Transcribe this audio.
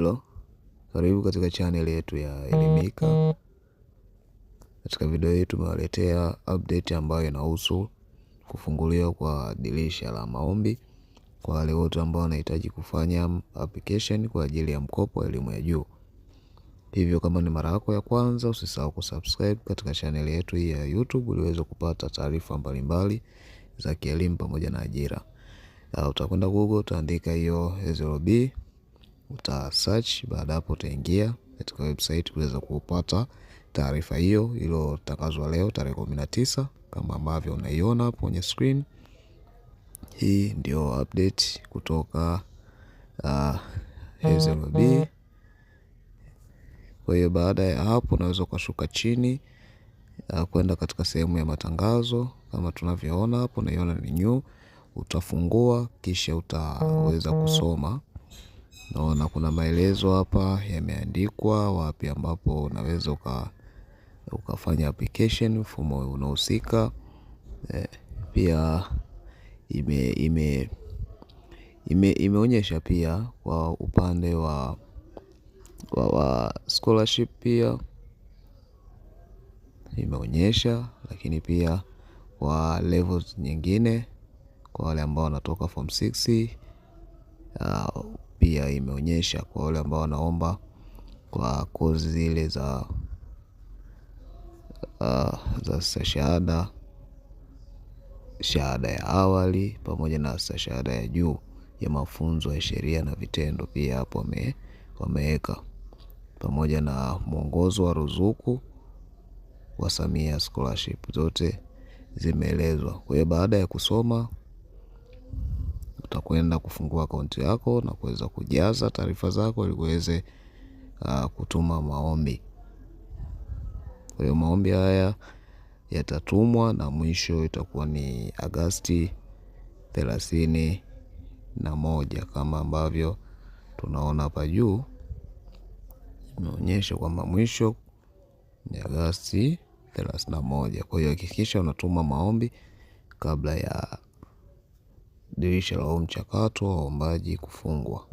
Hello, karibu katika channel yetu ya Elimika. Katika video hii tumewaletea update ambayo inahusu kufunguliwa kwa dirisha la maombi kwa wale wote ambao wanahitaji kufanya application kwa ajili ya mkopo wa elimu ya juu. Hivyo kama ni mara yako ya kwanza, usisahau kusubscribe katika channel yetu hii ya YouTube ili uweze kupata taarifa mbalimbali za kielimu pamoja na ajira. Utakwenda Google, utaandika hiyo SLB, uta search, baada hapo utaingia katika website kuweza kupata taarifa hiyo iliyotangazwa leo tarehe 19 kama ambavyo unaiona hapo kwenye screen. Hii ndio update kutoka SLB. Kwa hiyo baada ya hapo unaweza kushuka chini kwenda katika sehemu ya matangazo kama tunavyoona hapo, unaiona ni new. Utafungua kisha utaweza kusoma. Naona kuna maelezo hapa yameandikwa wapi ambapo unaweza ukafanya application, mfumo unahusika. Pia imeonyesha pia kwa upande wa scholarship pia imeonyesha, lakini pia kwa levels nyingine kwa wale ambao wanatoka form 6 pia imeonyesha kwa wale ambao wanaomba kwa kozi zile za shahada ya awali pamoja na shahada ya juu ya mafunzo ya sheria na vitendo. Pia hapo wameweka pamoja na mwongozo wa ruzuku wa Samia scholarship, zote zimeelezwa. Kwa hiyo baada ya kusoma utakwenda kufungua akaunti yako na kuweza kujaza taarifa zako ili uweze kutuma maombi. Kwa hiyo maombi haya yatatumwa na mwisho itakuwa ni Agosti 31 kama ambavyo tunaona hapa juu inaonyesha kwamba mwisho ni Agosti 31. Kwa hiyo hakikisha unatuma maombi kabla ya dirisha la mchakato wa waombaji kufungwa.